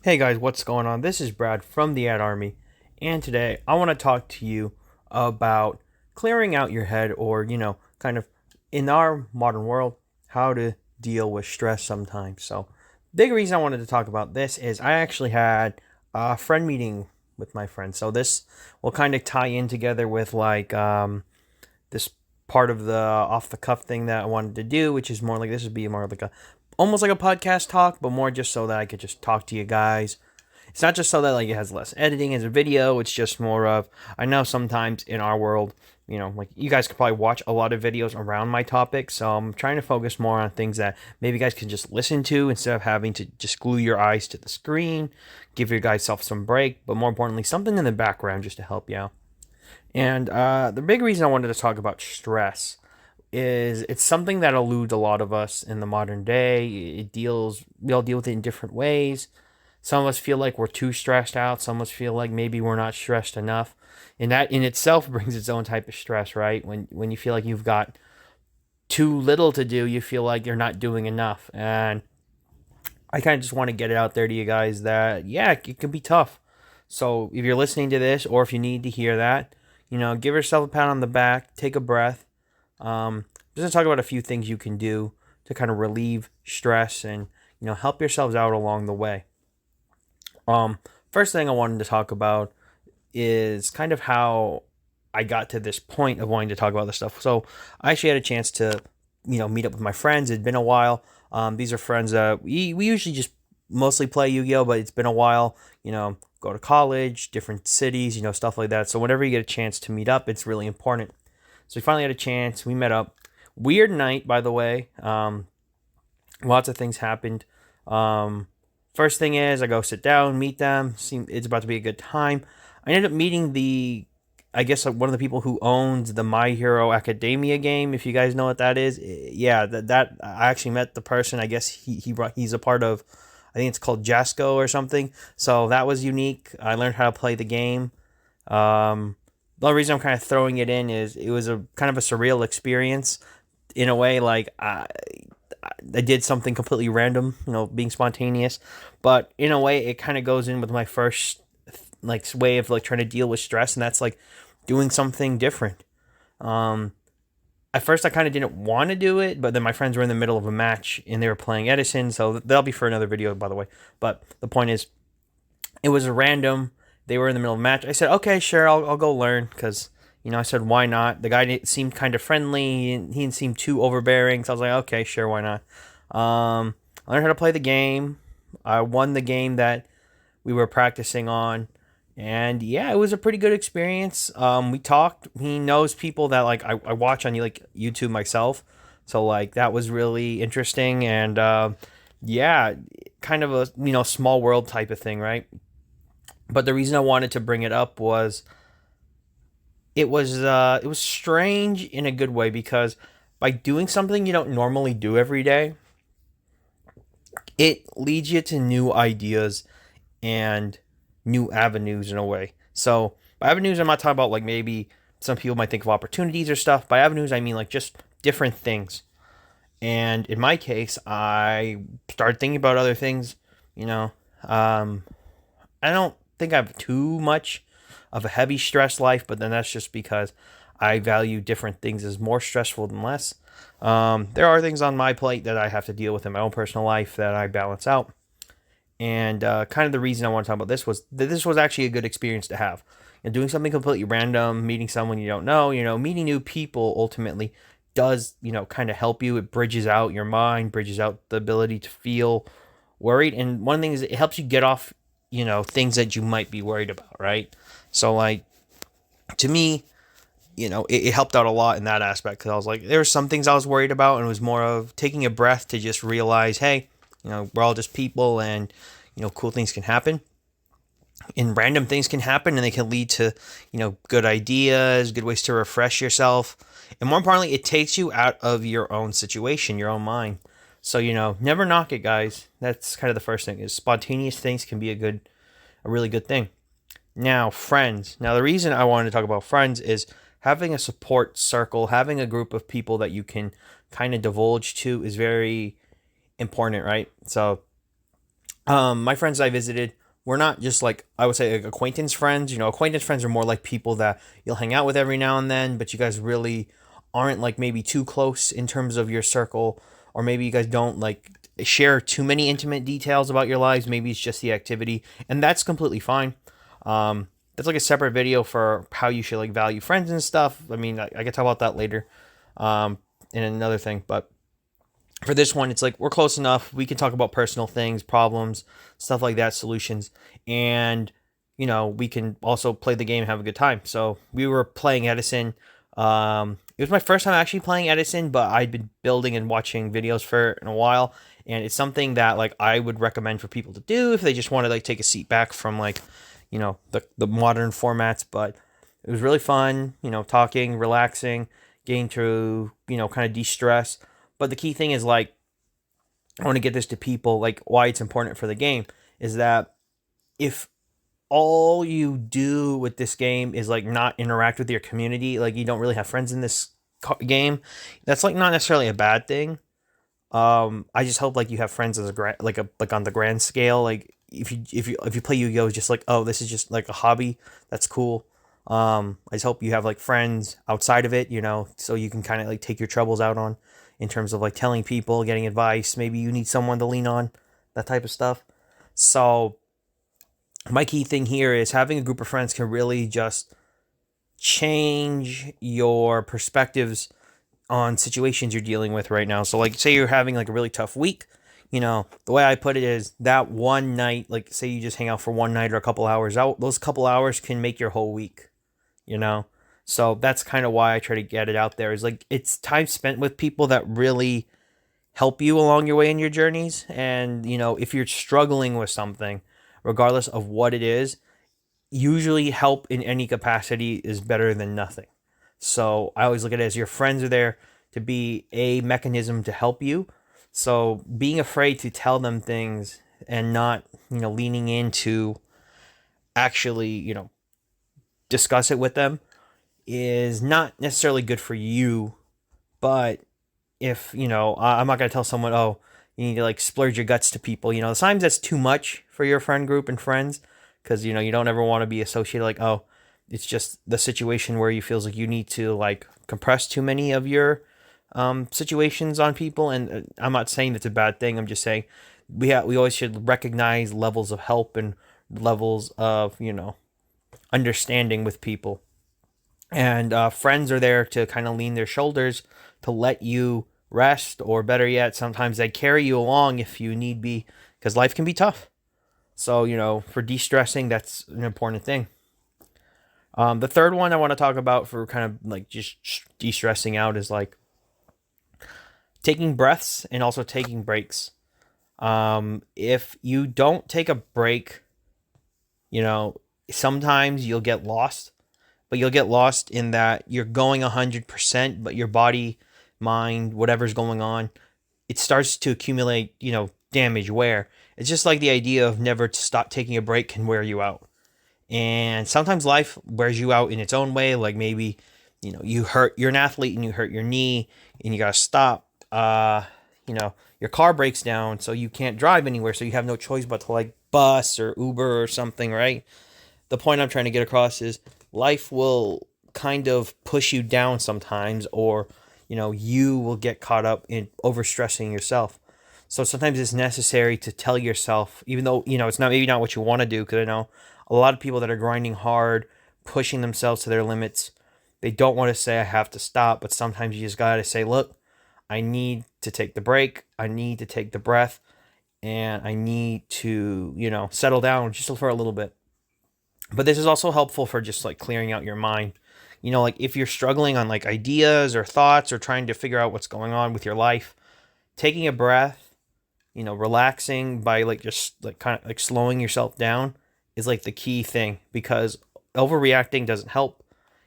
Hey guys, what's going on? This is Brad from the Ad Army, and today I want to talk to you about clearing out your head, or kind of in our modern world, how to deal with stress sometimes. So, big reason I wanted to talk about this is I actually had a friend meeting with my friend. So, this will kind of tie in together with this part of the off the cuff thing that I wanted to do, which is more like this would be more like a almost like a podcast talk, but more just so that I could just talk to you guys. It's not just so that like it has less editing as a video. It's just more of I know sometimes in our world, like you guys could probably watch a lot of videos around my topic. So I'm trying to focus more on things that maybe you guys can just listen to instead of having to just glue your eyes to the screen. Give your guys self some break, but more importantly, something in the background just to help you out. And the big reason I wanted to talk about stress is it's something that eludes a lot of us in the modern day. We all deal with it in different ways. Some of us feel like we're too stressed out. Some of us feel like maybe we're not stressed enough. And that in itself brings its own type of stress, right? When you feel like you've got too little to do, you feel like you're not doing enough. And I kind of just want to get it out there to you guys that, yeah, it can be tough. So if you're listening to this or if you need to hear that, give yourself a pat on the back, take a breath. Just to talk about a few things you can do to kind of relieve stress and, help yourselves out along the way. Um, First thing I wanted to talk about is kind of how I got to this point of wanting to talk about this stuff. So I actually had a chance to, meet up with my friends. It'd been a while. These are friends that we usually just mostly play Yu-Gi-Oh, but it's been a while. Go to college, different cities, stuff like that. So whenever you get a chance to meet up, it's really important. So we finally had a chance. We met up. Weird night, by the way. Lots of things happened. First thing is, I go sit down, meet them. It's about to be a good time. I ended up meeting I guess one of the people who owns the My Hero Academia game. If you guys know what that is, yeah, that I actually met the person. I guess he's a part of. I think it's called Jasco or something. So that was unique. I learned how to play the game. The only reason I'm kind of throwing it in is it was a kind of a surreal experience in a way. Like I did something completely random, being spontaneous, but in a way, it kind of goes in with my first like way of like trying to deal with stress, and that's like doing something different. Um, at first, I kind of didn't want to do it, but then my friends were in the middle of a match and they were playing Edison, so that'll be for another video, by the way. But the point is, it was random. They were in the middle of a match. I said, okay, sure, I'll go learn because I said, why not? The guy seemed kind of friendly. He didn't seem too overbearing. So I was like, okay, sure, why not? I learned how to play the game. I won the game that we were practicing on. And yeah, it was a pretty good experience. We talked. He knows people that like I watch on like YouTube myself. So like that was really interesting. And yeah, kind of a small world type of thing, right? But the reason I wanted to bring it up was it was strange in a good way because by doing something you don't normally do every day, it leads you to new ideas and new avenues in a way. So by avenues, I'm not talking about like maybe some people might think of opportunities or stuff. By avenues, I mean like just different things. And in my case, I started thinking about other things. You know, um, I don't think I have too much of a heavy stress life, but then that's just because I value different things as more stressful than less. There are things on my plate that I have to deal with in my own personal life that I balance out. And kind of the reason I want to talk about this was that this was actually a good experience to have. Doing something completely random, meeting someone you don't know, meeting new people ultimately does, kind of help you. It bridges out your mind, bridges out the ability to feel worried. And one thing is it helps you get off, things that you might be worried about, right? So, like, to me, it helped out a lot in that aspect because I was like, there were some things I was worried about, and it was more of taking a breath to just realize, hey, we're all just people, and cool things can happen, and random things can happen, and they can lead to good ideas, good ways to refresh yourself, and more importantly, it takes you out of your own situation, your own mind. So never knock it, guys. That's kind of the first thing. Is spontaneous things can be a really good thing. Now, friends. Now, the reason I wanted to talk about friends is having a support circle, having a group of people that you can kind of divulge to is very important, right? So, My friends I visited were not just like, I would say, like acquaintance friends. Acquaintance friends are more like people that you'll hang out with every now and then, but you guys really aren't like maybe too close in terms of your circle, or maybe you guys don't like share too many intimate details about your lives. Maybe it's just the activity, and that's completely fine. That's like a separate video for how you should like value friends and stuff. I mean, I can talk about that later, in another thing, but for this one, it's like we're close enough. We can talk about personal things, problems, stuff like that, solutions, and we can also play the game, and have a good time. So we were playing Edison. It was my first time actually playing Edison, but I'd been building and watching videos for it in a while, and it's something that like I would recommend for people to do if they just want to like take a seat back from like the modern formats. But it was really fun, talking, relaxing, getting to kind of de-stress. But the key thing is like I want to get this to people like why it's important for the game is that if all you do with this game is like not interact with your community, like you don't really have friends in this game, that's like not necessarily a bad thing. I just hope like you have friends as a like on the grand scale. Like if you play Yu-Gi-Oh, just like, oh, this is just like a hobby, that's cool. I just hope you have like friends outside of it, so you can kind of like take your troubles out on, in terms of like telling people, getting advice. Maybe you need someone to lean on, that type of stuff. So my key thing here is having a group of friends can really just change your perspectives on situations you're dealing with right now. So like say you're having like a really tough week, the way I put it is that one night, like say you just hang out for one night or a couple hours out, those couple hours can make your whole week, you know? So that's kind of why I try to get it out there, is like it's time spent with people that really help you along your way in your journeys. And, if you're struggling with something, regardless of what it is, usually help in any capacity is better than nothing. So I always look at it as your friends are there to be a mechanism to help you. So being afraid to tell them things and not, leaning into actually, discuss it with them is not necessarily good for you. But if, I'm not going to tell someone, oh, you need to like splurge your guts to people, sometimes that's too much for your friend group and friends, because, you don't ever want to be associated like, oh, it's just the situation where you feels like you need to like compress too many of your situations on people. And I'm not saying that's a bad thing. I'm just saying we always should recognize levels of help and levels of, understanding with people. And friends are there to kind of lean their shoulders to let you rest, or better yet, sometimes they carry you along if you need be, because life can be tough. So, for de-stressing, that's an important thing. The third one I want to talk about for kind of like just de-stressing out is like taking breaths and also taking breaks. If you don't take a break, sometimes you'll get lost, but you'll get lost in that you're going 100%, but your body, mind, whatever's going on, it starts to accumulate, damage, wear. It's just like the idea of never to stop taking a break can wear you out. And sometimes life wears you out in its own way. Like maybe, you're an athlete and you hurt your knee and you got to stop. Your car breaks down, so you can't drive anywhere. So you have no choice but to like bus or Uber or something, right? The point I'm trying to get across is life will kind of push you down sometimes, or, you will get caught up in overstressing yourself. So sometimes it's necessary to tell yourself, even though, it's not maybe not what you want to do, because I know a lot of people that are grinding hard, pushing themselves to their limits, they don't want to say, I have to stop, but sometimes you just got to say, look, I need to take the break, I need to take the breath, and I need to, settle down just for a little bit. But this is also helpful for just like clearing out your mind. Like if you're struggling on like ideas or thoughts or trying to figure out what's going on with your life, taking a breath, relaxing by like just like kind of like slowing yourself down is like the key thing, because overreacting doesn't help.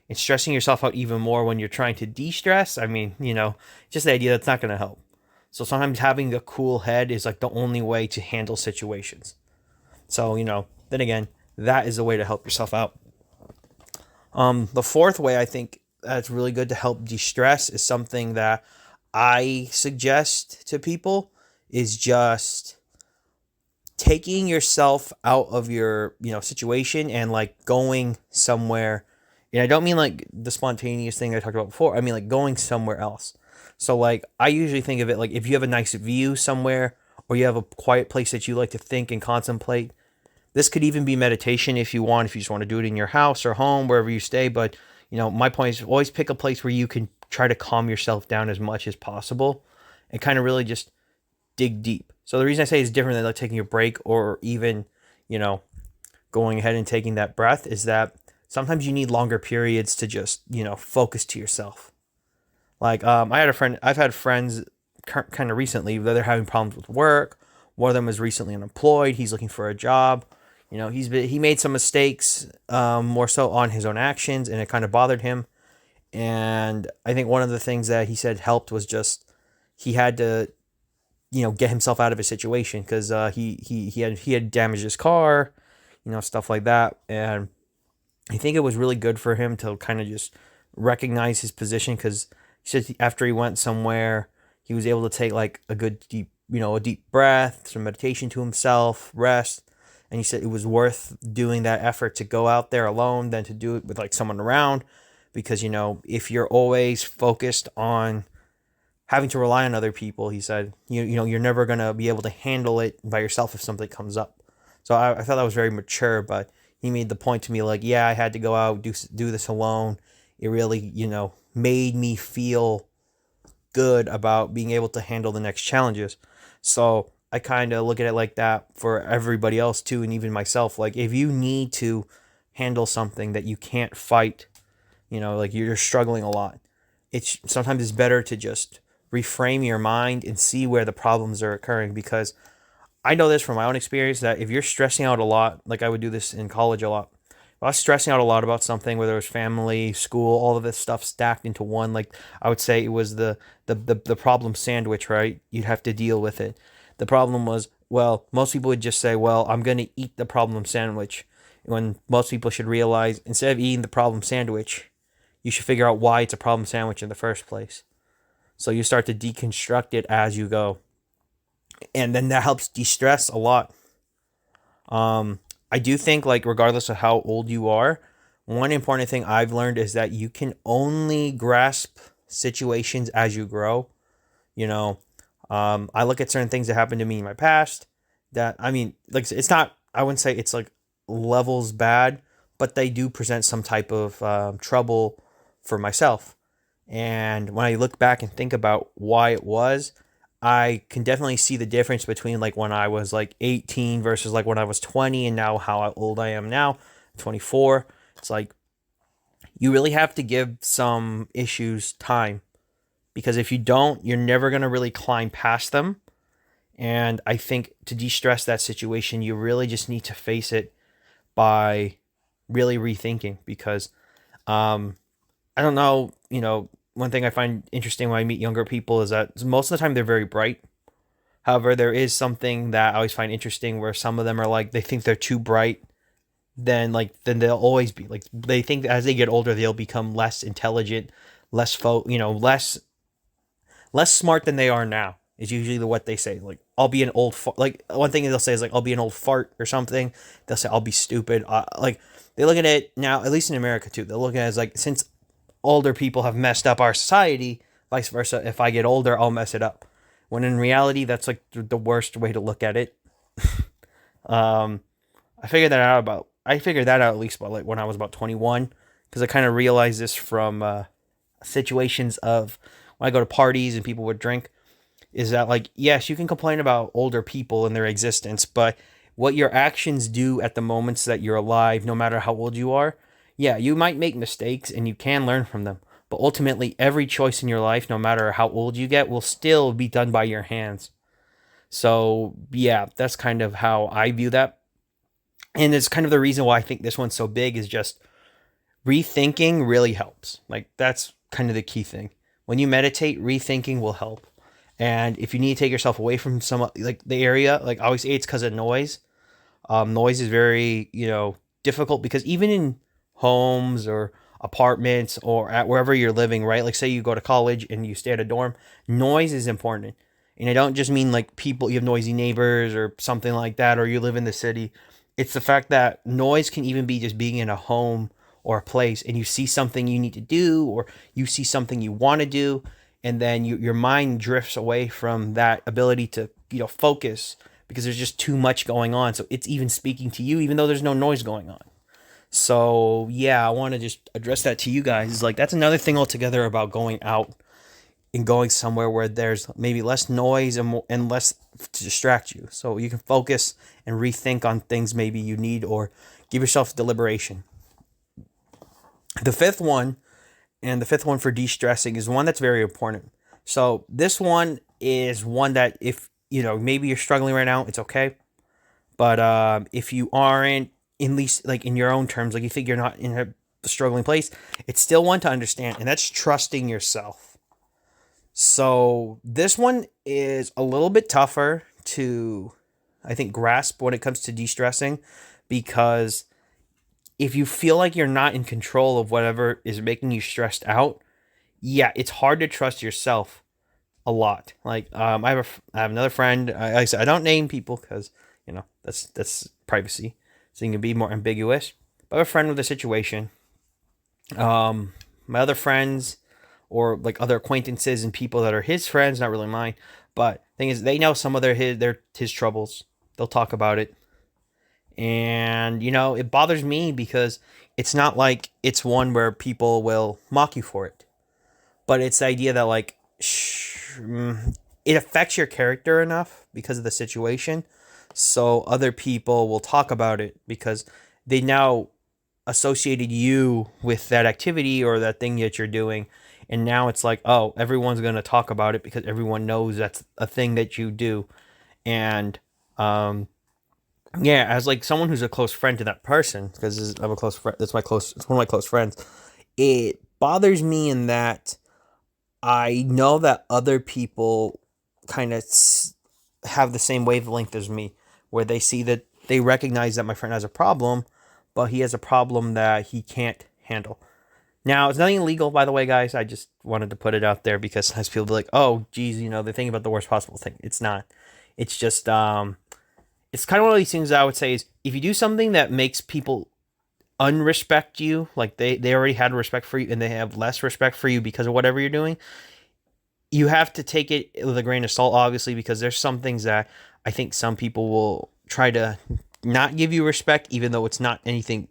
And stressing yourself out even more when you're trying to de-stress, I mean, just the idea that's not going to help. So sometimes having a cool head is like the only way to handle situations. So, then again, that is a way to help yourself out. The fourth way I think that's really good to help de-stress is something that I suggest to people, is just taking yourself out of your, situation and like going somewhere. And I don't mean like the spontaneous thing I talked about before. I mean like going somewhere else. So like I usually think of it like if you have a nice view somewhere or you have a quiet place that you like to think and contemplate. This could even be meditation if you want, if you just want to do it in your house or home, wherever you stay. But, my point is always pick a place where you can try to calm yourself down as much as possible and kind of really just dig deep. So the reason I say it's different than like taking a break or even, you know, going ahead and taking that breath is that sometimes you need longer periods to just, focus to yourself. Like I've had friends kind of recently that they're having problems with work. One of them is recently unemployed. He's looking for a job. He made some mistakes, more so on his own actions, and it kind of bothered him. And I think one of the things that he said helped was just he had to, get himself out of his situation because he had damaged his car, stuff like that. And I think it was really good for him to kind of just recognize his position because he said after he went somewhere, he was able to take like a good deep, a deep breath, some meditation to himself, rest. And he said it was worth doing that effort to go out there alone than to do it with like someone around. Because, if you're always focused on having to rely on other people, he said, you're never going to be able to handle it by yourself if something comes up. So I thought that was very mature, but he made the point to me like, yeah, I had to go out, do this alone. It really, made me feel good about being able to handle the next challenges. So I kind of look at it like that for everybody else too, and even myself. Like if you need to handle something that you can't fight, like you're struggling a lot, sometimes it's better to just reframe your mind and see where the problems are occurring. Because I know this from my own experience that if you're stressing out a lot, like I would do this in college a lot. If I was stressing out a lot about something, whether it was family, school, all of this stuff stacked into one, like I would say it was the problem sandwich, right? You'd have to deal with it. The problem was, well, most people would just say, well, I'm going to eat the problem sandwich. When most people should realize instead of eating the problem sandwich, you should figure out why it's a problem sandwich in the first place. So you start to deconstruct it as you go. And then that helps de-stress a lot. I do think, like, regardless of how old you are, one important thing I've learned is that you can only grasp situations as you grow. I look at certain things that happened to me in my past that, I mean, like, it's not, I wouldn't say it's like levels bad, but they do present some type of trouble for myself. And when I look back and think about why it was, I can definitely see the difference between like when I was like 18 versus like when I was 20 and now how old I am now, 24. It's like you really have to give some issues time because if you don't, you're never going to really climb past them. And I think to de-stress that situation, you really just need to face it by really rethinking because I don't know, one thing I find interesting when I meet younger people is that most of the time they're very bright. However, there is something that I always find interesting where some of them are like, they think they're too bright. Then they'll always be like, they think that as they get older, they'll become less intelligent, less smart than they are now is usually what they say. Like, I'll be an old fart. Like, one thing they'll say is like, I'll be an old fart or something. They'll say, I'll be stupid. Like, they look at it now, at least in America too. They're looking at it as like, since older people have messed up our society, vice versa, if I get older, I'll mess it up. When in reality, that's like the worst way to look at it. I figured that out at least about like when I was about 21, because I kind of realized this from situations of when I go to parties and people would drink, is that like, yes, you can complain about older people and their existence, but what your actions do at the moments that you're alive, no matter how old you are, yeah, you might make mistakes and you can learn from them. But ultimately, every choice in your life, no matter how old you get, will still be done by your hands. So, yeah, that's kind of how I view that. And it's kind of the reason why I think this one's so big is just rethinking really helps. Like, that's kind of the key thing. When you meditate, rethinking will help. And if you need to take yourself away from some, like the area, like I always say it's because of noise. Noise is very, difficult because even in homes or apartments or at wherever you're living, right? Like say you go to college and you stay at a dorm, noise is important. And I don't just mean like people, you have noisy neighbors or something like that, or you live in the city. It's the fact that noise can even be just being in a home or a place and you see something you need to do, or you see something you want to do, and then your mind drifts away from that ability to, focus, because there's just too much going on. So it's even speaking to you, even though there's no noise going on. So yeah, I want to just address that to you guys. Is like, that's another thing altogether about going out and going somewhere where there's maybe less noise and less to distract you, so you can focus and rethink on things maybe you need, or give yourself deliberation. The fifth one, and the fifth one for de-stressing, is one that's very important. So this one is one that, if maybe you're struggling right now, it's okay. But if you aren't, at least like in your own terms, like you think you're not in a struggling place, it's still one to understand, and that's trusting yourself. So this one is a little bit tougher to, I think, grasp when it comes to de-stressing, because if you feel like you're not in control of whatever is making you stressed out, yeah, it's hard to trust yourself a lot. Like, I have another friend. Like I said, I don't name people because that's privacy, so you can be more ambiguous. But I have a friend with a situation. My other friends, or like other acquaintances and people that are his friends, not really mine. But thing is, they know some of his troubles. They'll talk about it, and it bothers me because it's not like it's one where people will mock you for it, but it's the idea that like it affects your character enough because of the situation, so other people will talk about it because they now associated you with that activity or that thing that you're doing. And now it's like, oh, everyone's going to talk about it because everyone knows that's a thing that you do. And yeah, as like someone who's a close friend to that person, because I'm a close friend, it's one of my close friends, it bothers me in that I know that other people kind of have the same wavelength as me, where they see that, they recognize that my friend has a problem, but he has a problem that he can't handle. Now, it's nothing illegal, by the way, guys. I just wanted to put it out there because sometimes people be like, oh, geez, they're thinking about the worst possible thing. It's not. It's just, it's kind of one of these things I would say is, if you do something that makes people unrespect you, like they already had respect for you and they have less respect for you because of whatever you're doing, you have to take it with a grain of salt, obviously, because there's some things that I think some people will try to not give you respect, even though it's not anything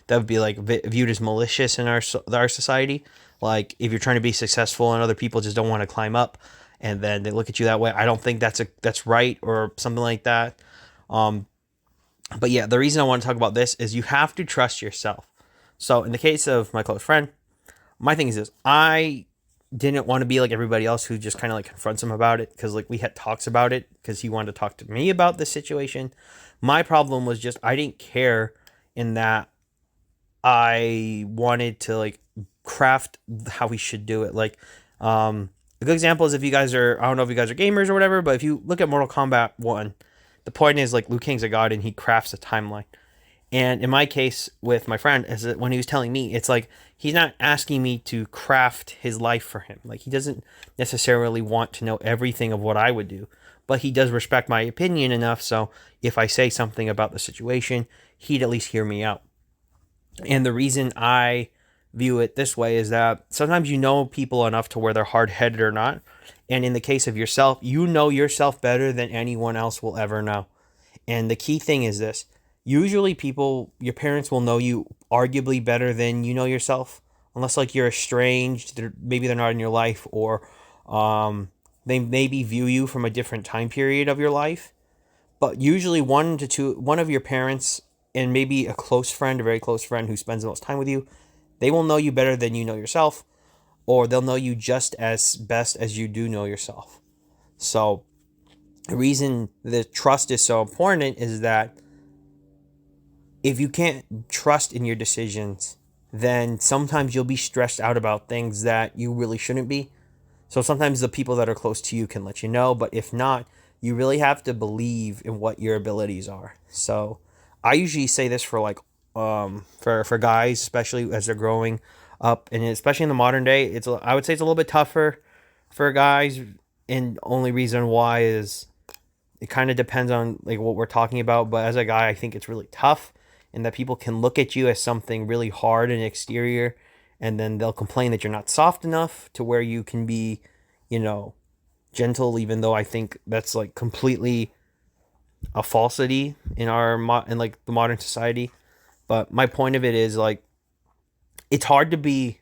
that would be like viewed as malicious in our society. Like if you're trying to be successful and other people just don't want to climb up, and then they look at you that way, I don't think that's right, or something like that. But yeah, the reason I want to talk about this is you have to trust yourself. So in the case of my close friend, my thing is this: I didn't want to be like everybody else who just kind of like confronts him about it, because like we had talks about it because he wanted to talk to me about this situation. My problem was just I didn't care, in that I wanted to like craft how we should do it. Like, a good example is, if you guys are, I don't know if you guys are gamers or whatever, but if you look at Mortal Kombat 1, the point is like Liu Kang's a god and he crafts a timeline. And in my case with my friend, is that when he was telling me, it's like he's not asking me to craft his life for him. Like, he doesn't necessarily want to know everything of what I would do, but he does respect my opinion enough, so if I say something about the situation, he'd at least hear me out. And the reason I view it this way is that sometimes you know people enough to where they're hard-headed or not. And in the case of yourself, you know yourself better than anyone else will ever know. And the key thing is this: usually people, your parents will know you arguably better than you know yourself, unless like you're estranged, maybe they're not in your life, or they maybe view you from a different time period of your life. But usually one of your parents, and maybe a close friend, a very close friend who spends the most time with you, they will know you better than you know yourself, or they'll know you just as best as you do know yourself. So the reason the trust is so important is that if you can't trust in your decisions, then sometimes you'll be stressed out about things that you really shouldn't be. So sometimes the people that are close to you can let you know, but if not, you really have to believe in what your abilities are. So I usually say this for like for guys, especially as they're growing up, and especially in the modern day, I would say it's a little bit tougher for guys and only reason why is it kind of depends on like what we're talking about. But as a guy, I think it's really tough, and that people can look at you as something really hard and exterior, and then they'll complain that you're not soft enough to where you can be, you know, gentle. Even though I think that's like completely a falsity in in like the modern society. But my point of it is like it's hard to be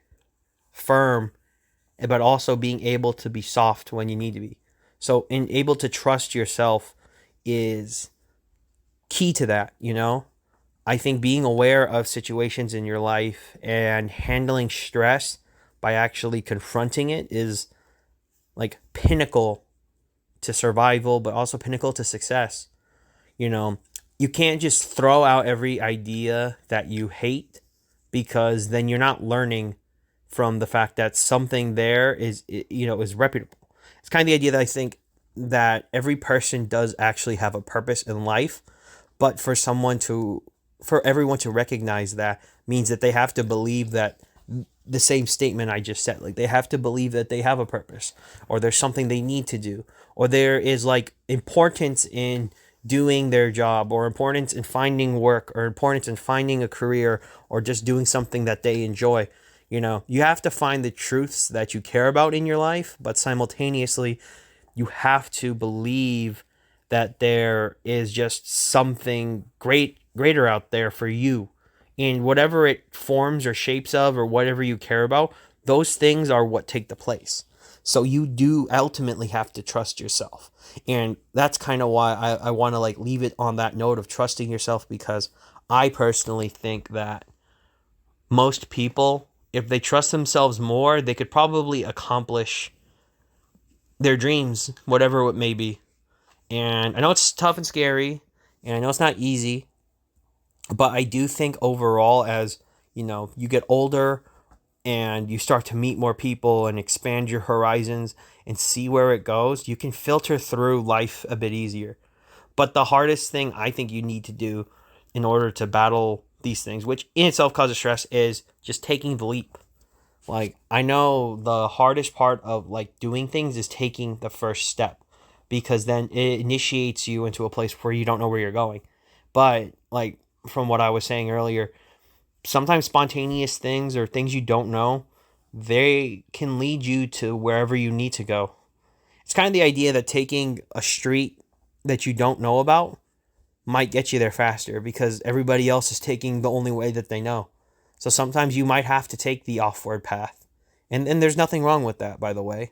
firm, but also being able to be soft when you need to be. So, and able to trust yourself is key to that, you know? I think being aware of situations in your life and handling stress by actually confronting it is like pinnacle to survival, but also pinnacle to success. You know, you can't just throw out every idea that you hate because then you're not learning from the fact that something there is reputable. It's kind of the idea that I think that every person does actually have a purpose in life, but for everyone to recognize that means that they have to believe that the same statement I just said. Like they have to believe that they have a purpose, or there's something they need to do, or there is like importance in doing their job, or importance in finding work, or importance in finding a career, or just doing something that they enjoy. You know, you have to find the truths that you care about in your life, but simultaneously, you have to believe that there is just something greater out there for you, and whatever it forms or shapes of, or whatever you care about, those things are what take the place. So you do ultimately have to trust yourself. And that's kind of why I want to like leave it on that note of trusting yourself, because I personally think that most people, if they trust themselves more, they could probably accomplish their dreams, whatever it may be. And I know it's tough and scary, and I know it's not easy, but I do think overall, as you know, you get older and you start to meet more people and expand your horizons and see where it goes, you can filter through life a bit easier. But the hardest thing I think you need to do in order to battle these things, which in itself causes stress, is just taking the leap. Like, I know the hardest part of like doing things is taking the first step, because then it initiates you into a place where you don't know where you're going. But like from what I was saying earlier, sometimes spontaneous things or things you don't know, they can lead you to wherever you need to go. It's kind of the idea that taking a street that you don't know about might get you there faster because everybody else is taking the only way that they know. So sometimes you might have to take the offward path. And there's nothing wrong with that, by the way.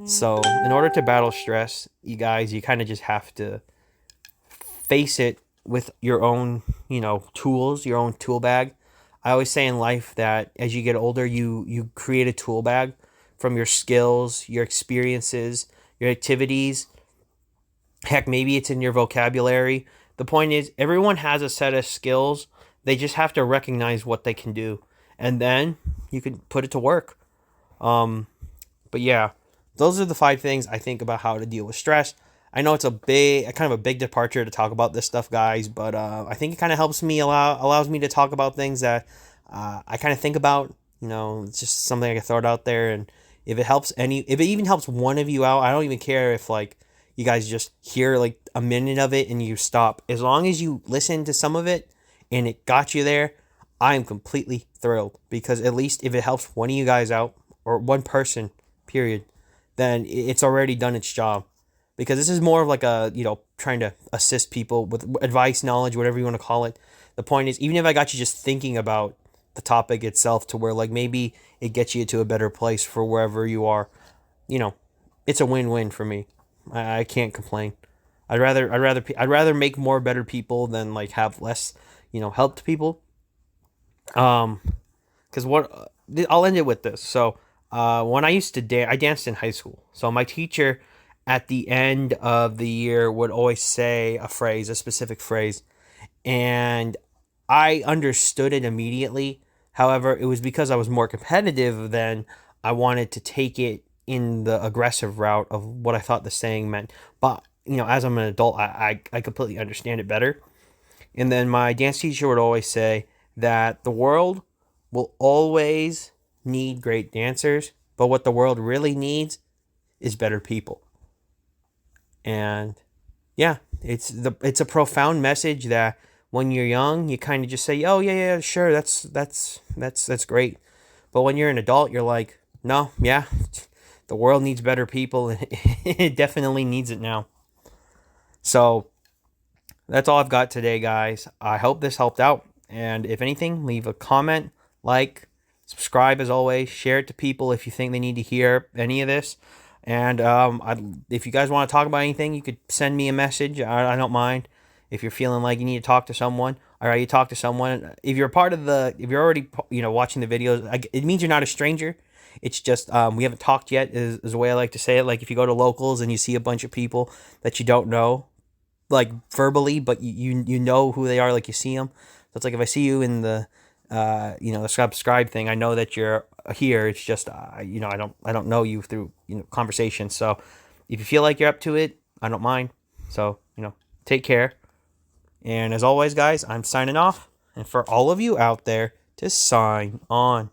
So, in order to battle stress, you kind of just have to face it with your own, tools, your own tool bag. I always say in life that as you get older, you create a tool bag from your skills, your experiences, your activities. Heck, maybe it's in your vocabulary. The point is, everyone has a set of skills. They just have to recognize what they can do, and then you can put it to work. Um, but yeah, those are the 5 things I think about how to deal with stress. I know it's kind of a big departure to talk about this stuff, guys, but I think it kind of helps me allows me to talk about things that I kind of think about. You know, it's just something I can throw it out there, and if it even helps one of you out, I don't even care if like you guys just hear like a minute of it and you stop. As long as you listen to some of it and it got you there, I am completely thrilled, because at least if it helps one of you guys out, or one person, period, then it's already done its job. Because this is more of like trying to assist people with advice, knowledge, whatever you want to call it. The point is, even if I got you just thinking about the topic itself to where like maybe it gets you to a better place for wherever you are, you know, it's a win-win for me. I can't complain. I'd rather make more better people than like have less, helped people. Because what I'll end it with this. So, when I used to dance, I danced in high school. So my teacher at the end of the year would always say a specific phrase, and I understood it immediately. However, it was because I was more competitive than I wanted to take it in the aggressive route of what I thought the saying meant. But, as I'm an adult, I completely understand it better. And then my dance teacher would always say that the world will always need great dancers, but what the world really needs is better people. And yeah, it's a profound message that when you're young, you kind of just say, "Oh yeah, sure, that's great." But when you're an adult, you're like, "No, yeah, the world needs better people. It definitely needs it now." So that's all I've got today, guys. I hope this helped out. And if anything, leave a comment, like, subscribe as always, share it to people if you think they need to hear any of this. And if you guys want to talk about anything, you could send me a message. I don't mind. If you're feeling like you need to talk to someone, all right, you talk to someone. If you're if you're already, watching the videos, it means you're not a stranger. It's just we haven't talked yet. Is the way I like to say it. Like if you go to locals and you see a bunch of people that you don't know, like verbally, but you know who they are, like you see them. So it's like if I see you in the the subscribe thing, I know that you're here. It's just I don't know you through conversation. So if you feel like you're up to it, I don't mind. So take care. And as always, guys, I'm signing off. And for all of you out there, to sign on.